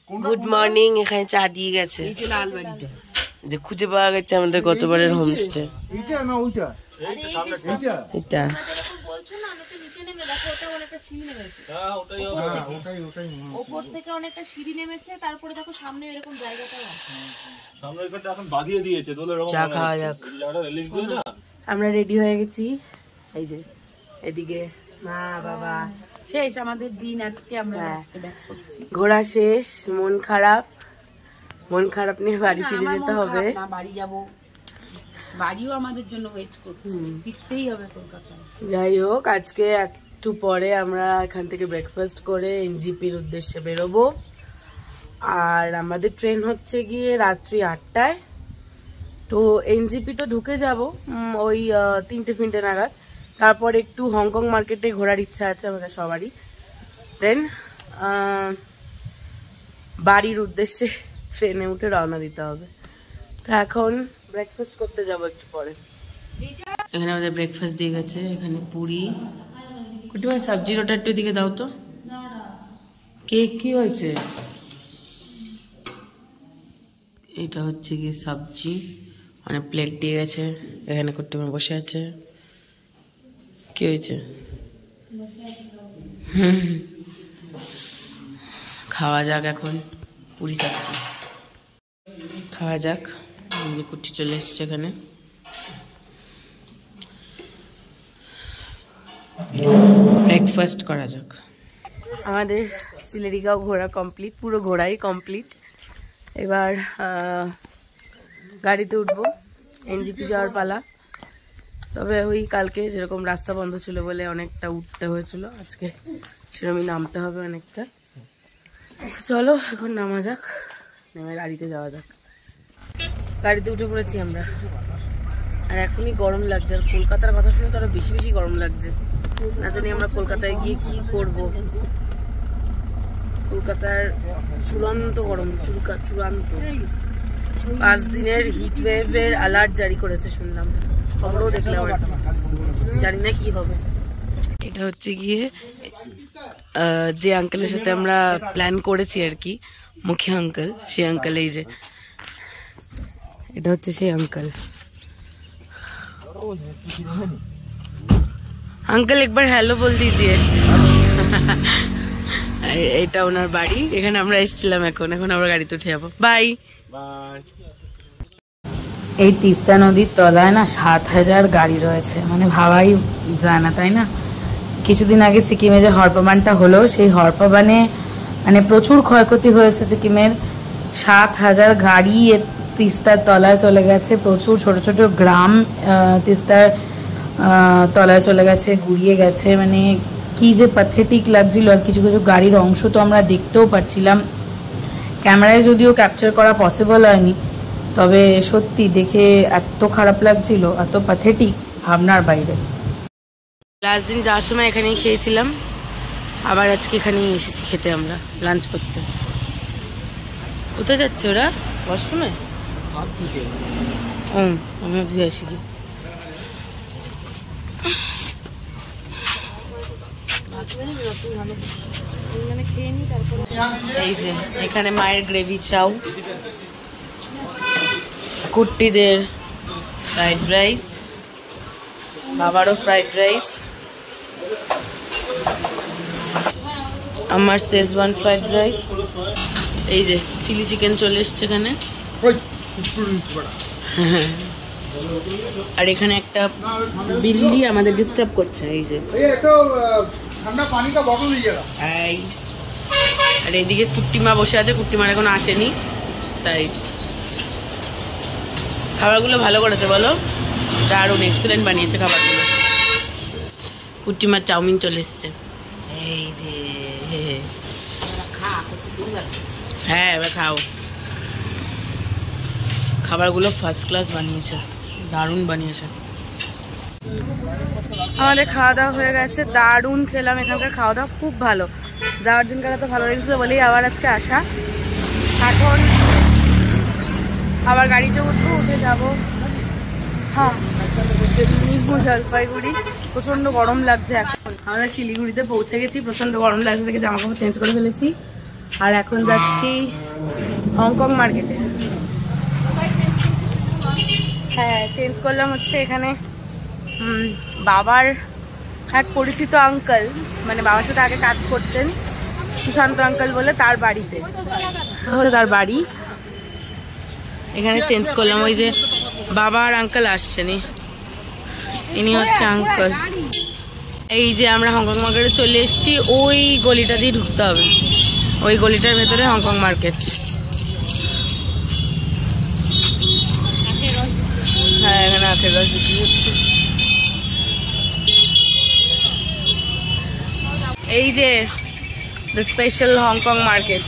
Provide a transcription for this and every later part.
Good morning. এখানে চা দিয়ে গেছে, যে খুঁজে পাওয়া গেছে আমাদের গতবারের হোমস্টে। এটা চা খাওয়া যাক। আমরা রেডি হয়ে গেছি, এই যে এদিকে মা বাবা। শেষ আমাদের দিন আজকে, আমরা ঘোরা শেষ। মন খারাপ নিয়ে বাড়ি ফিরে যেতে হবে। বাড়ি যাবো, বাড়িও আমাদের জন্য ওয়েট করছে, ফিরতেই হবে কলকাতায়। যাই হোক, আজকে একটু পরে আমরা এখান থেকে ব্রেকফাস্ট করে এনজিপির উদ্দেশ্যে বেরোবো। আর আমাদের ট্রেন হচ্ছে গিয়ে রাত্রি 8টায়। তো এনজিপি তো ঢুকে যাব ওই 3টে নাগাদ। তারপর একটু হংকং মার্কেটে ঘোরার ইচ্ছা আছে আমাদের সবারই। দেন বাড়ির উদ্দেশ্যে ট্রেনে উঠে রওনা দিতে হবে। তো এখন ব্রেকফাস্ট করতে যাব একটু পরে। এখানে আমাদের ব্রেকফাস্ট দিয়ে গেছে। এখানে পুরি, কুটিমা সবজির ওটা একটু দিকে দাও তো। কেক কি হয়েছে? এটা হচ্ছে কি সবজি, মানে প্লেট দিয়ে গেছে। এখানে কুটিমা বসে আছে। কি হয়েছে? খাওয়া যাক এখন পুরি সবজি খাওয়া যাক। কুটি চলে এসছে এখানে। ব্রেকফাস্ট করা যাক। আমাদের সিলেরিগাঁও ঘোরা কমপ্লিট, পুরো ঘোরাই কমপ্লিট। এবার গাড়িতে উঠবো, এনজিপি যাওয়ার পালা। তবে ওই কালকে যেরকম রাস্তা বন্ধ ছিল বলে অনেকটা উঠতে হয়েছিল, আজকে সেরকমই নামতে হবে অনেকটা। চলো এখন নামা যাক, নেমে গাড়িতে যাওয়া যাক। গাড়িতে উঠে পড়েছি আমরা। আর এখনই গরম লাগছে, আর কলকাতার কথা শুনে তো আরো বেশি বেশি গরম লাগছে। না জানি আমরা কলকাতায় গিয়ে কি করব। কলকাতার চূড়ান্ত গরম, চূড়ান্ত 5 দিনের হিট ওয়েভের অ্যালার্ট জারি করেছে শুনলাম, খবরও দেখলাম। জানি না কি হবে। এটা হচ্ছে গিয়ে যে আঙ্কেলের সাথে আমরা প্ল্যান করেছি আর কি, মুখী আঙ্কেল, সেই আঙ্কেল। এই যে এটা হচ্ছে সেই আঙ্কেল। আঙ্কেল একবার হ্যালো বল দিজিয়ে। এটা ওনার বাড়ি, এখানে আমরা এসেছিলাম। এখন আমরা গাড়িতে উঠে যাবো। বাই। এই তিস্তা নদীর তলায় না 7000 গাড়ি রয়েছে, মানে ভাবাই যায় না, তাই না? কিছুদিন আগে সিকিমে যে হরপাবানটা হলো, সেই হরপাবানে মানে প্রচুর ক্ষয়ক্ষতি হয়েছে সিকিমের। 7000 গাড়ি তিস্তার তলায় চলে গেছে। প্রচুর ছোট ছোট গ্রাম তিস্তার তলায় চলে গেছে, গুড়িয়ে গেছে। মানে কি যে প্যাথেটিক লাগছিল। আর কিছু কিছু গাড়ির অংশ তো আমরা দেখতেও পাচ্ছিলাম, ক্যামেরায় যদিও ক্যাপচার করা পসিবল হয়নি। তবে সত্যি দেখে এত খারাপ লাগছিল, এত প্যাথেটিক, ভাবনার বাইরে। লাস্ট দিন যাওয়ার সময় এখানেই খেয়েছিলাম, আবার আজকে এখানেই এসেছি খেতে আমরা লাঞ্চ করতে। কোথায় যাচ্ছে ওরা? ওয়াশরুমে? আমি ধুয়ে আসি। এই যে এখানে মায়ের গ্রেভি চাউ, কুট্টিদের ফ্রাইড রাইস, বাবারও ফ্রাইড রাইস, আমার শেজওয়ান ফ্রাইড রাইস। এই যে চিলি চিকেন চলে এসছে এখানে। আর এখানে একটা বিল্লি আমাদের ডিস্টার্ব করছে। এই যে আর এইদিকে কুট্টিমা বসে আছে, কুট্টিমার এখন আসেনি, তাই খাবারগুলো ভালো করেছে বলো, দারুণ এক্সেলেন্ট বানিয়েছে খাবারগুলো। কুট্টিমার চাউমিন চলে এসছে। এই যে হ্যাঁ এবার খাও। খাবারগুলো ফার্স্ট ক্লাস বানিয়েছে, দারুণ বানিয়েছে। আমাদের খাওয়া দাওয়া হয়ে গেছে, দারুণ খেলাম। এখানকার খাওয়া দাওয়া খুব ভালো। যাওয়ার দিনকার তো ভালো লেগেছিল বলেই আবার আজকে আসা। এখন আবার গাড়িতে উঠবো, উঠে যাবো জলপাইগুড়ি। প্রচন্ড গরম লাগছে এখন। আমরা শিলিগুড়িতে পৌঁছে গেছি, প্রচন্ড গরম লাগছে দেখে জামা কাপড় চেঞ্জ করে ফেলেছি। আর এখন যাচ্ছি হংকং মার্কেটে। হ্যাঁ, চেঞ্জ করলাম হচ্ছে এখানে বাবার এক পরিচিত আঙ্কেল, মানে বাবার সাথে আগে কাজ করতেন, সুশান্ত আঙ্কেল বলে, তার বাড়িতে তার বাড়ি এখানে চেঞ্জ করলাম। ওই যে বাবা আর আঙ্কেল আসছেন, ইনি হচ্ছে আঙ্কেল। এই যে আমরা হংকং মার্কেটে চলে এসেছি, ওই গলিটা দিয়ে ঢুকতে হবে, ওই গলিটার ভেতরে হংকং মার্কেট। হ্যাঁ, এখানে আখের রস বিক্রি হচ্ছে। এই যে দ্য স্পেশাল হংকং মার্কেট।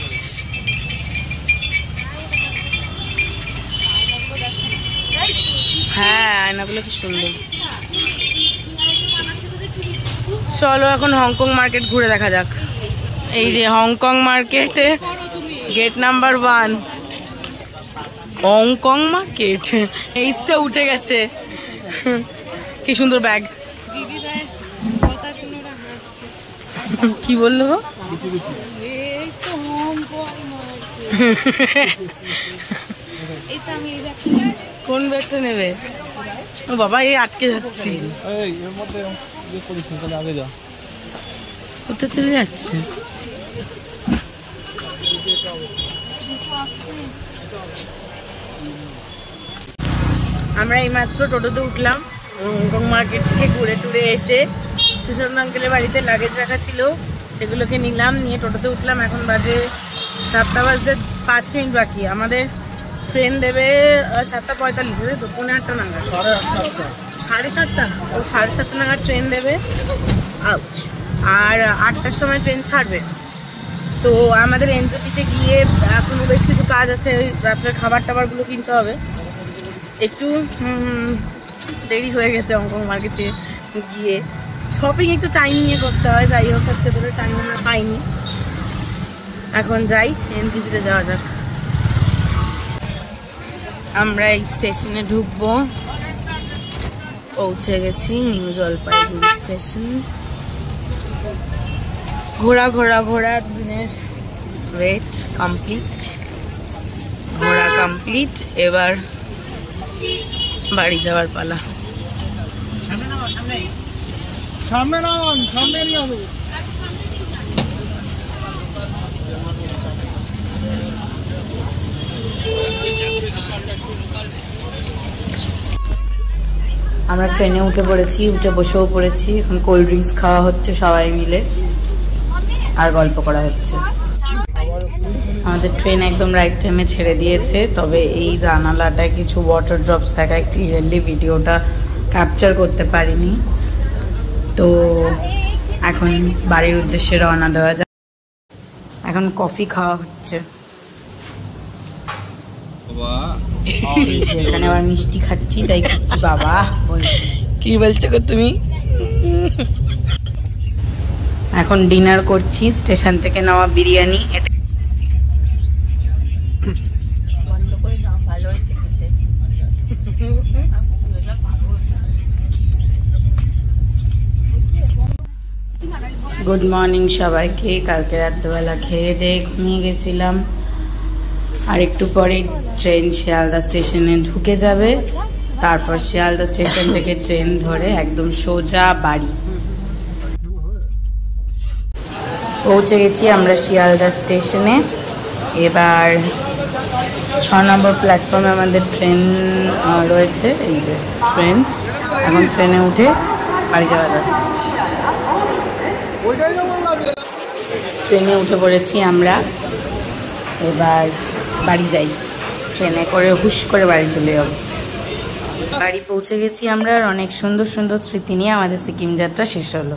হ্যাঁ, আয়নাগুলো কি সুন্দর। চলো এখন হংকং মার্কেট ঘুরে দেখা যাক। এই যে হংকং মার্কেটে গেট নাম্বার 1 হংকং মার্কেট। এইটা উঠে গেছে, কি সুন্দর ব্যাগ। কি বললো গো? কোন ব্যাগটা নেবে? ও বাবা, এই আটকে যাচ্ছি, কোথায় চলে যাচ্ছে? আমরা এইমাত্র টোটোতে উঠলাম, হংকং মার্কেট থেকে ঘুরে টুরে এসে সুশান্ত আঙ্কেলের বাড়িতে লাগেজ রাখা ছিল, সেগুলোকে নিলাম, নিয়ে টোটোতে উঠলাম। এখন বাজে 7:05 বাকি। আমাদের ট্রেন দেবে 7:45, তো 8:15 নাগাদ, 7:30, ও 7:30 নাগাদ ট্রেন দেবে। আর 8টার সময় ট্রেন ছাড়বে। তো আমাদের এনজেপিতে গিয়ে এখনো বেশ কিছু কাজ আছে, রাত্রের খাবার টাবারগুলো কিনতে হবে। একটু দেরি হয়ে গেছে হংকং মার্কেটে গিয়ে, শপিং একটু টাইম নিয়ে করতে হয়, যাই হোক আজকে ধরে টাইম আমরা পাইনি। এখন যাই, এনজেপিতে যাওয়া যাক। আমরা এই স্টেশনে ঢুকবো, পৌঁছে গেছি নিউ জলপাইগুড়ি স্টেশন। ঘোরা দিনের ওয়েট কমপ্লিট, ঘোরা কমপ্লিট, এবার বাড়ি যাওয়ার পালা। আমরা ট্রেনে উঠে পড়েছি, উঠে বসেও পড়েছি। এখন কোল্ড ড্রিঙ্কস খাওয়া হচ্ছে সবাই মিলে, আর গল্প করা হচ্ছে। আমাদের ট্রেন একদম রাইট টাইমে ছেড়ে দিয়েছে, তবে এই জানালাটায় কিছু ওয়াটার ড্রপস থাকায় ক্লিয়ারলি ভিডিওটা ক্যাপচার করতে পারিনি। তো এখন বাড়ির উদ্দেশ্যে রওনা দেওয়া যায়। এখন কফি খাওয়া হচ্ছে, এখানে আবার মিষ্টি খাচ্ছি, তাই বাবা বলছি। কি বলছো গো তুমি? এখন ডিনার করছি, স্টেশন থেকে নেওয়া বিরিয়ানি। গুড মর্নিং সবাইকে। কালকে রাত্রেবেলা খেয়ে দিয়ে ঘুমিয়ে গেছিলাম, আর একটু পরে ট্রেন শিয়ালদা স্টেশনে ঢুকে যাবে। তারপর শিয়ালদা স্টেশন থেকে ট্রেন ধরে একদম সোজা বাড়ি। পৌঁছে গেছি আমরা শিয়ালদা স্টেশনে। এবার 6 নম্বর প্ল্যাটফর্মে আমাদের ট্রেন রয়েছে। এই যে ট্রেন, এখন ট্রেনে উঠে বাড়ি যাওয়া যাবে। ট্রেনে উঠে পড়েছি আমরা, এবার বাড়ি যাই। ট্রেনে করে হুশ করে বাড়ি চলে যাব। বাড়ি পৌঁছে গেছি আমরা, আর অনেক সুন্দর সুন্দর স্মৃতি নিয়ে আমাদের সিকিম যাত্রা শেষ হলো।